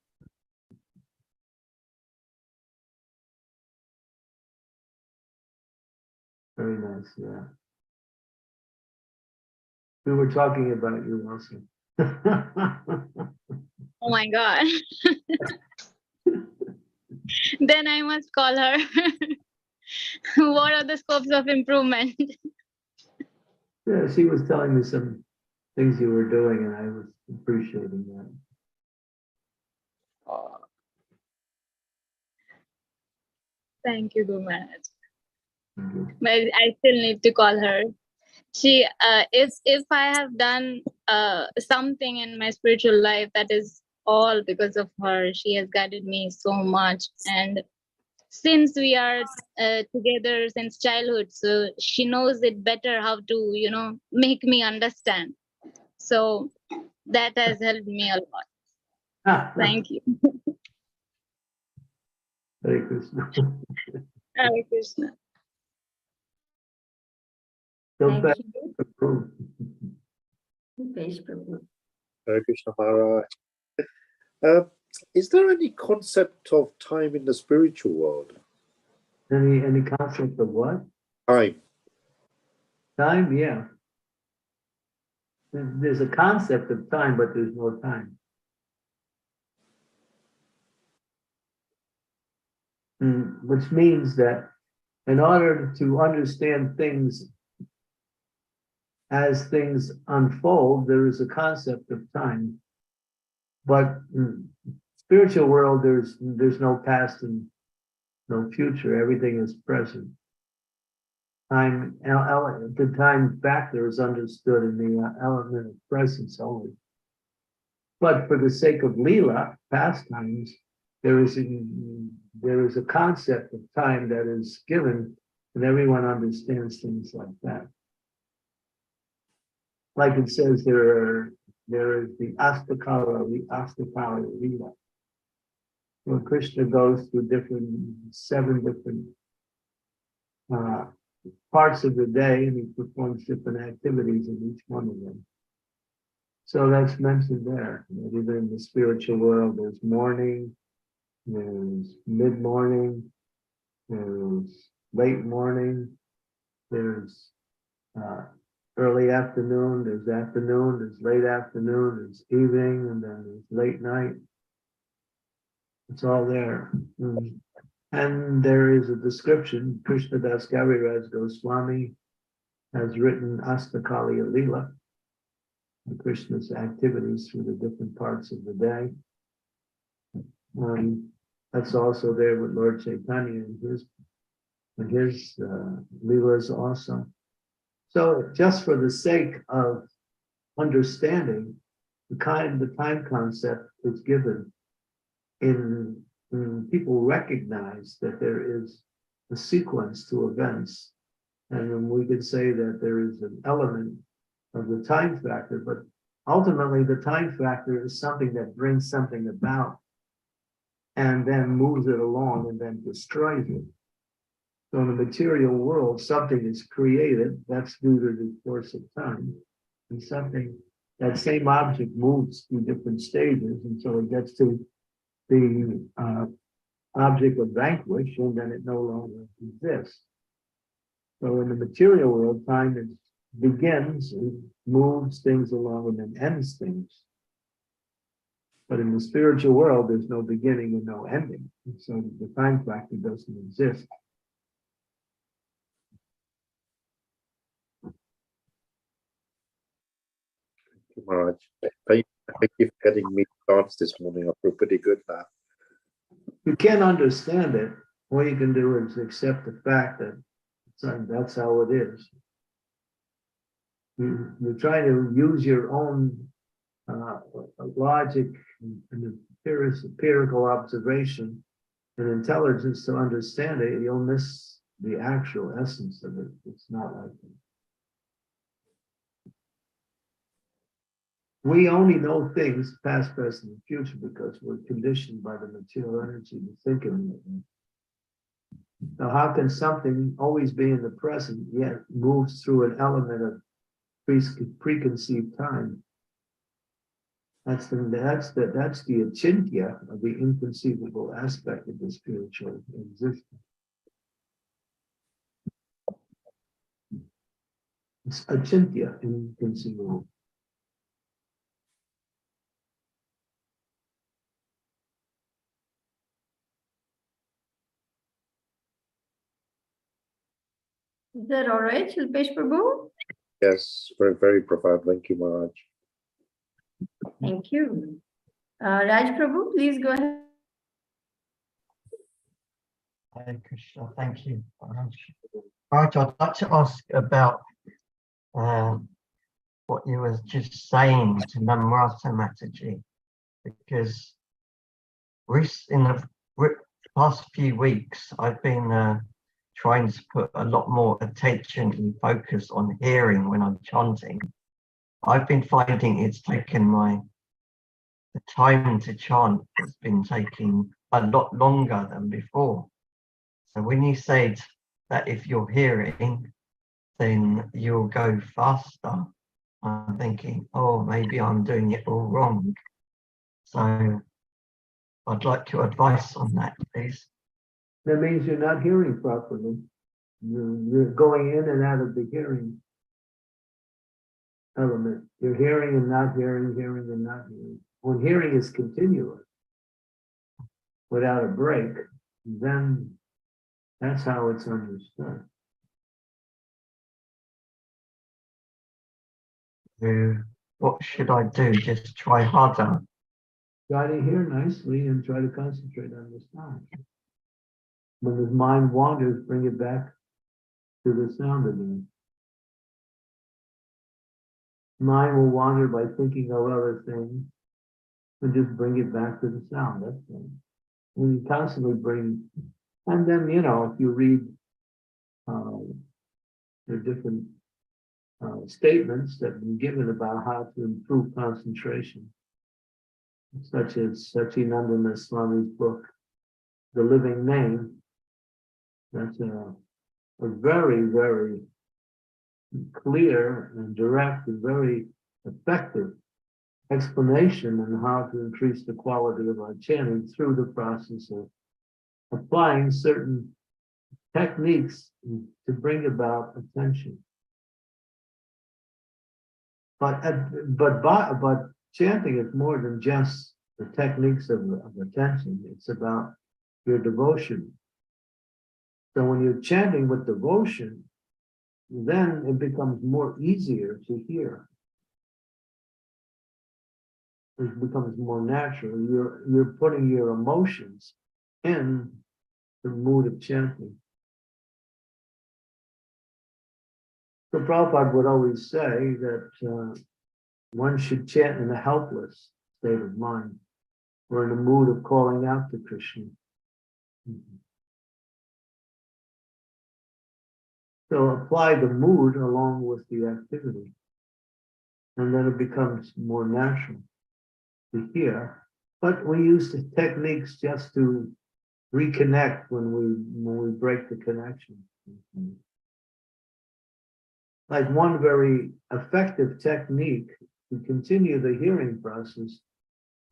Very nice, yeah. We were talking about you also. Oh my God. Then I must call her. What are the scopes of improvement? Yeah, she was telling me some things you were doing, and I was appreciating that. Thank you, Kumar. Thank you. But I still need to call her. She, if I have done something in my spiritual life, that is all because of her. She has guided me so much, and since we are together since childhood, so she knows it better how to, you know, make me understand. So that has helped me a lot. Thank you. Hare Krishna. Hare Krishna. So Thank fast you. approved. Rupesh Prabhu. Hare Krishna Maharaj. Is there any concept of time in the spiritual world? Any concept of what? Time. Time, yeah. There's a concept of time, but there's no time. Which means that in order to understand things as things unfold, there is a concept of time. But in spiritual world, there's no past and no future. Everything is present. Time, the time factor is understood in the element of presence only. But for the sake of Leela, pastimes, there is a concept of time that is given, and everyone understands things like that. Like it says, there is the Astakala Leela. When Krishna goes through seven different parts of the day, and he performs different activities in each one of them. So that's mentioned there. Even in the spiritual world, there's morning, there's mid-morning, there's late morning, there's early afternoon, there's late afternoon, there's evening, and then there's late night. It's all there. And there is a description. Krishna Das Kaviraj Goswami has written Astakali Leela, Krishna's activities through the different parts of the day. That's also there with Lord Chaitanya and his Leelas also. So just for the sake of understanding, the time concept is given in people recognize that there is a sequence to events. And then we could say that there is an element of the time factor, but ultimately the time factor is something that brings something about. and then moves it along and then destroys it. So in the material world, something is created, that's due to the course of time, and something, that same object moves through different stages until it gets to the object of vanquish, and then it no longer exists. So in the material world, time begins, it moves things along, and then ends things. But in the spiritual world, there's no beginning and no ending. And so the time factor doesn't exist. Maharaj. Thank you for getting me thoughts this morning. I feel pretty good now. You can't understand it. All you can do is accept the fact that that's how it is. You try to use your own logic and empirical observation and intelligence to understand it. You'll miss the actual essence of it. It's not like that. We only know things past, present, and future because we're conditioned by the material energy to think in it. Now, how can something always be in the present yet moves through an element of preconceived time? That's the achintya, of the inconceivable aspect of the spiritual existence. It's achintya, inconceivable. Is that all right, Shilpesh Prabhu? Yes, very, very profound. Thank you, Maharaj. Thank you. Raj Prabhu, please go ahead. Hare Krishna, thank you. Maharaj, I'd like to ask about what you were just saying to Namrata Mataji, because in the past few weeks, I've been trying to put a lot more attention and focus on hearing when I'm chanting. I've been finding it's taken the time to chant has been taking a lot longer than before. So when you said that if you're hearing, then you'll go faster, I'm thinking, oh, maybe I'm doing it all wrong. So I'd like your advice on that, please. That means you're not hearing properly. You're going in and out of the hearing element. You're hearing and not hearing, hearing and not hearing. When hearing is continuous, without a break, then that's how it's understood. What should I do? Just try harder? Try to hear nicely and try to concentrate on the sound. When the mind wanders, bring it back to the sound again. Mind will wander by thinking of other things, and just bring it back to the sound. That's it. When you constantly bring, and then, if you read the different statements that have been given about how to improve concentration, such as Sachinandana Swami's book, The Living Name, that's a very, very clear and direct and very effective explanation on how to increase the quality of our chanting through the process of applying certain techniques to bring about attention. But chanting is more than just the techniques of attention. It's about your devotion. So when you're chanting with devotion, then it becomes more easier to hear. It becomes more natural. You're putting your emotions in the mood of chanting. So Prabhupada would always say that one should chant in a helpless state of mind, or in a mood of calling out to Krishna. So apply the mood along with the activity, and then it becomes more natural to hear But we use the techniques just to reconnect when we break the connection. Like one very effective technique to continue the hearing process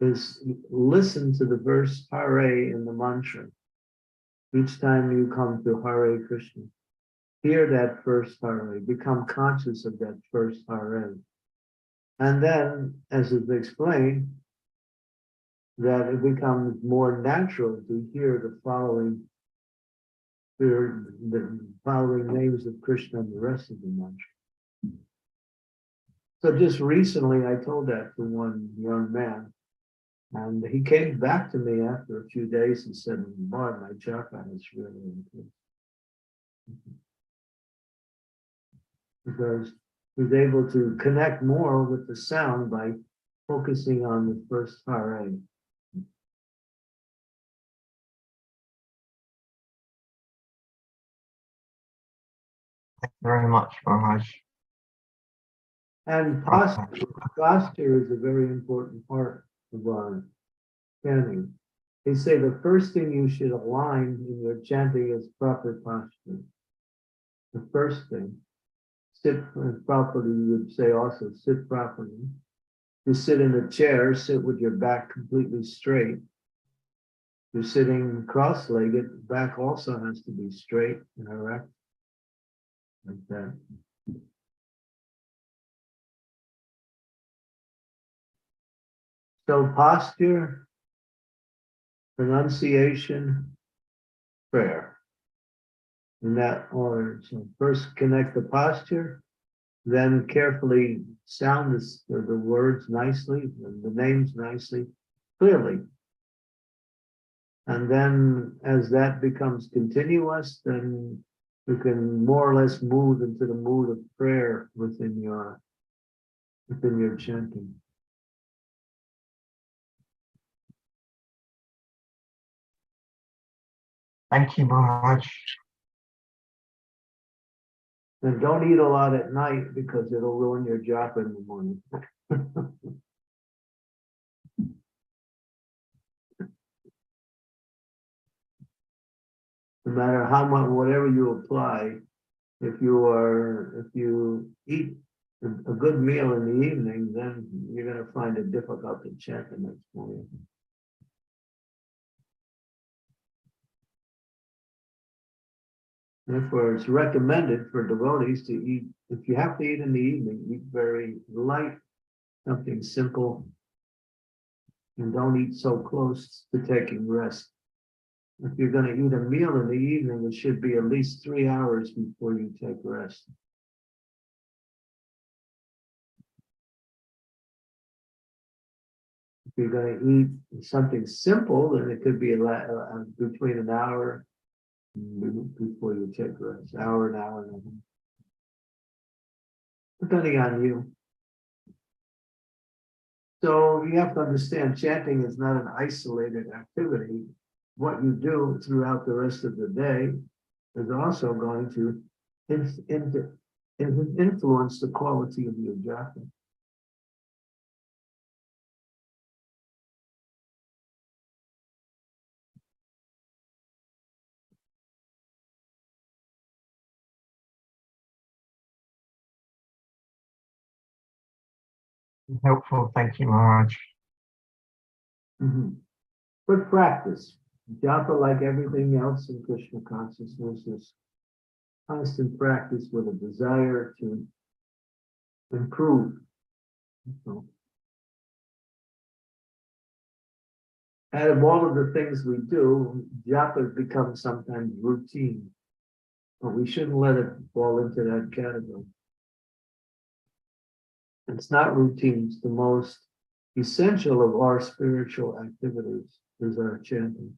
is listen to the verse Hare in the mantra. Each time you come to Hare Krishna, hear that first Hare, become conscious of that first Hare. And then, as is explained, that it becomes more natural to hear the following names of Krishna and the rest of the mantra. So just recently I told that to one young man, and he came back to me after a few days and said, "Boy, my japa is really improved." Because he's able to connect more with the sound by focusing on the first Hare. Thank you very much, Maharaj. And posture is a very important part of our chanting. They say the first thing you should align in your chanting is proper posture. The first thing. Sit properly, you would say also sit properly. You sit in a chair, sit with your back completely straight. You're sitting cross-legged, back also has to be straight and erect. Like that. So posture, pronunciation, prayer. In that order. So first connect the posture, then carefully sound the words nicely, the names nicely, clearly. And then as that becomes continuous, then you can more or less move into the mood of prayer within your chanting. Thank you, Maharaj. And don't eat a lot at night because it'll ruin your japa in the morning. No matter how much, whatever you apply, if you eat a good meal in the evening, then you're going to find it difficult to chant the next morning. Therefore, it's recommended for devotees to eat, if you have to eat in the evening, eat very light, something simple, and don't eat so close to taking rest. If you're going to eat a meal in the evening, it should be at least 3 hours before you take rest. If you're going to eat something simple, then it could be between an hour before you take rest, an hour and a half. Depending on you. So you have to understand, chanting is not an isolated activity. What you do throughout the rest of the day is also going to influence the quality of your japa. Helpful. Thank you, Maharaj. But practice. Japa, like everything else in Krishna consciousness, is constant practice with a desire to improve. So, out of all of the things we do, japa becomes sometimes routine, but we shouldn't let it fall into that category. It's not routine, it's the most essential of our spiritual activities is our chanting.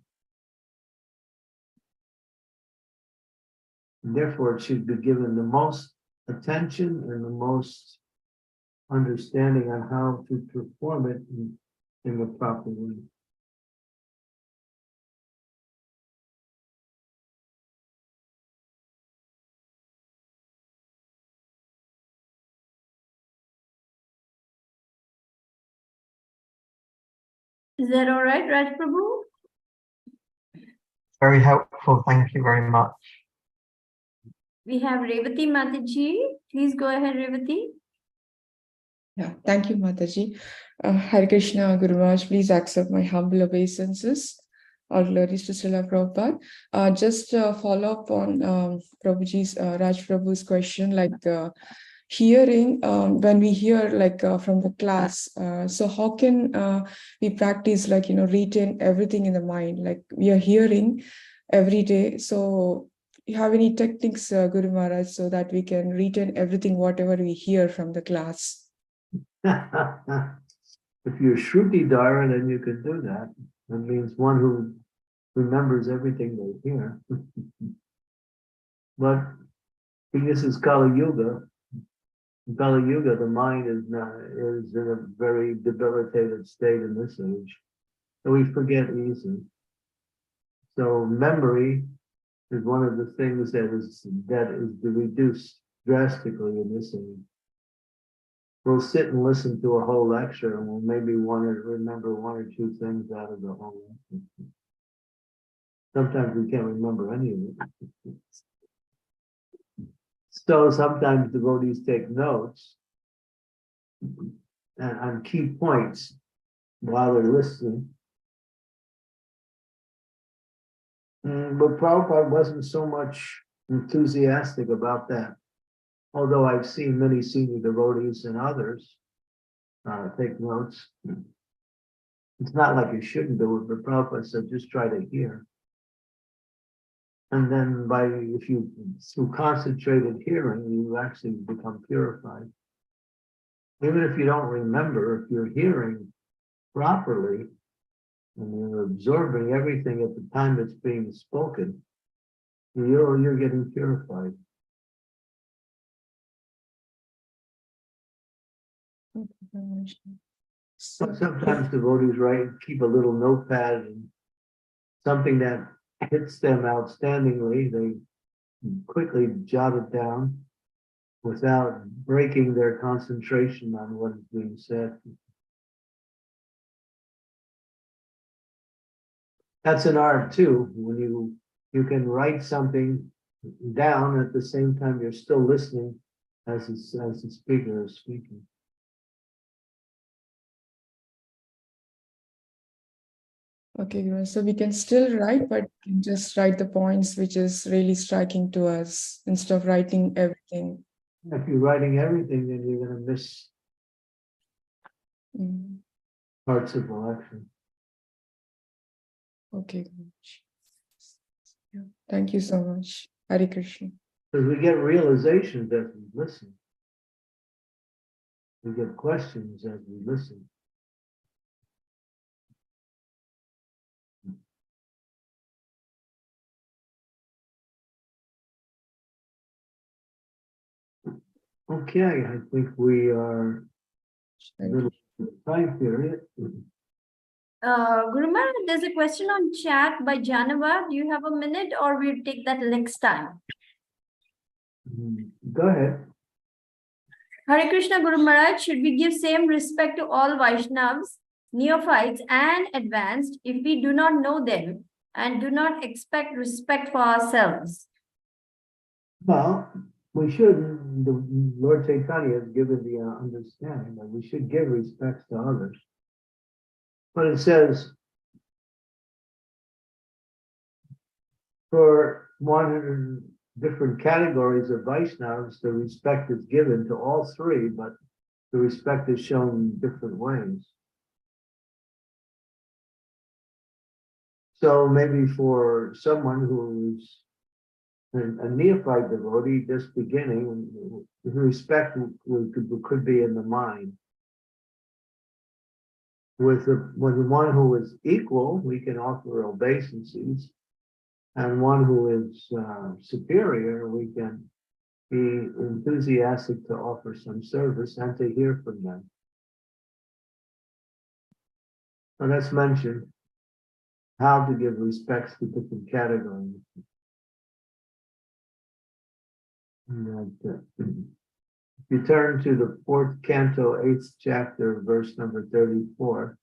And therefore, it should be given the most attention and the most understanding on how to perform it in the proper way. Is that all right, Raj Prabhu? Very helpful. Thank you very much. We have Revati Mataji. Please go ahead, Revati. Yeah, thank you, Mataji. Hare Krishna, Guru Maharaj, please accept my humble obeisances. All glories to Srila Prabhupada. Just follow up on Prabhuji's, Raj Prabhu's question, like hearing, when we hear like from the class, so how can we practice, like, retain everything in the mind? Like we are hearing every day. So you have any techniques, Guru Maharaj, so that we can retain everything, whatever we hear from the class? If you're Shrutidara, then you can do that. That means one who remembers everything they hear. But this is Kali Yuga. In Kali Yuga, the mind is in a very debilitated state in this age. So we forget easily. So memory is one of the things that is reduced drastically in this age. We'll sit and listen to a whole lecture and we'll maybe want to remember one or two things out of the whole lecture. Sometimes we can't remember any of it. So sometimes devotees take notes and on key points while they're listening. But Prabhupada wasn't so much enthusiastic about that. Although I've seen many senior devotees and others take notes. It's not like you shouldn't do it, but Prabhupada said just try to hear. And then through concentrated hearing, you actually become purified. Even if you don't remember, if you're hearing properly and you're absorbing everything at the time it's being spoken, you're getting purified. Sometimes devotees keep a little notepad and something that hits them outstandingly, they quickly jot it down without breaking their concentration on what is being said. That's an art too, when you can write something down at the same time you're still listening as the speaker is speaking. Okay, Guru. So we can still write, but we can just write the points which is really striking to us instead of writing everything. If you're writing everything, then you're going to miss parts of the lecture. Okay. Yeah. Thank you so much. Hare Krishna. Because we get realizations as we listen. We get questions as we listen. Okay, I think we are a little time period. Guru Maharaj, there's a question on chat by Janava. Do you have a minute or we'll take that next time? Go ahead. Hare Krishna Guru Maharaj, should we give same respect to all Vaishnavas, neophytes and advanced if we do not know them and do not expect respect for ourselves? Well, we should. The Lord Chaitanya has given the understanding that we should give respect to others. But it says, for 100 different categories of Vaishnavas, the respect is given to all three, but the respect is shown in different ways. So maybe for someone who's a neophyte devotee just beginning, respect could be in the mind. With one who is equal, we can offer obeisances, and one who is superior, we can be enthusiastic to offer some service and to hear from them. So that's mentioned how to give respects to different categories. And, if you turn to the 4th canto, 8th chapter, verse number 34,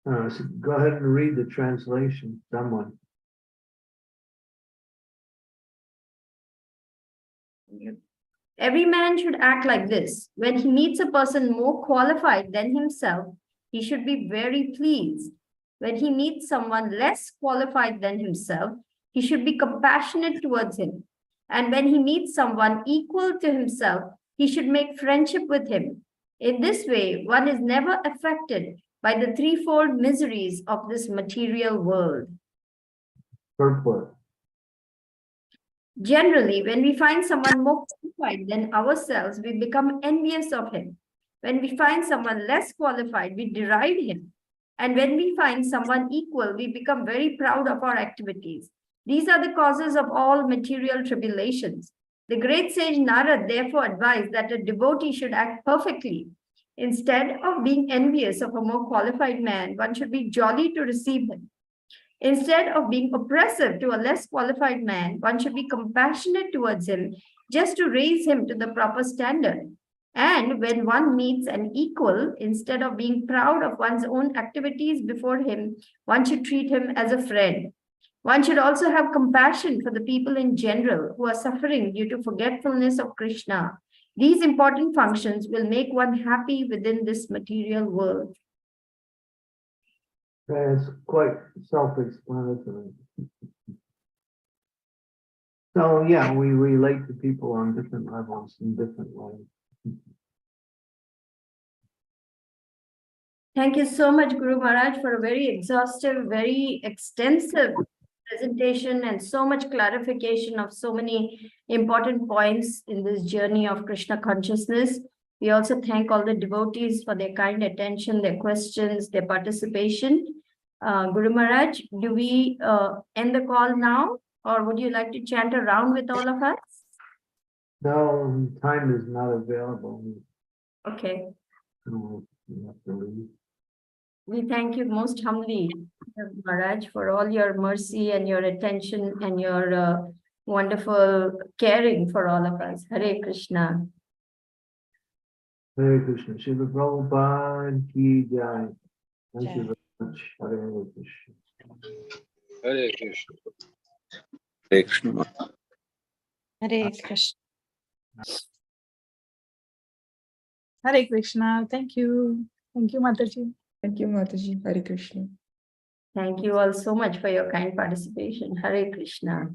So go ahead and read the translation, someone. Every man should act like this. When he meets a person more qualified than himself, he should be very pleased. When he meets someone less qualified than himself, he should be compassionate towards him. And when he meets someone equal to himself, he should make friendship with him. In this way, one is never affected by the threefold miseries of this material world. Purport. Generally, when we find someone more qualified than ourselves, we become envious of him. When we find someone less qualified, we deride him. And when we find someone equal, we become very proud of our activities. These are the causes of all material tribulations. The great sage Narad therefore advised that a devotee should act perfectly. Instead of being envious of a more qualified man, one should be jolly to receive him. Instead of being oppressive to a less qualified man, one should be compassionate towards him just to raise him to the proper standard. And when one meets an equal, instead of being proud of one's own activities before him, one should treat him as a friend. One should also have compassion for the people in general who are suffering due to forgetfulness of Krishna. These important functions will make one happy within this material world. It's quite self-explanatory. So yeah, we relate to people on different levels in different ways. Thank you so much, Guru Maharaj, for a very exhaustive, very extensive presentation and so much clarification of so many important points in this journey of Krishna consciousness. We also thank all the devotees for their kind attention, their questions, their participation. Guru Maharaj, do we end the call now, or would you like to chant a round with all of us? No, time is not available. Okay. So we have to leave. We thank you most humbly, Maharaj, for all your mercy and your attention and your wonderful caring for all of us. Hare Krishna. Hare Krishna. Shiva Prabhupada ki jai. Thank you very much. Hare Krishna. Hare Krishna. Hare Krishna. Hare Krishna. Hare Krishna. Thank you. Thank you, Mataji. Thank you, Mataji. Hare Krishna. Thank you all so much for your kind participation. Hare Krishna.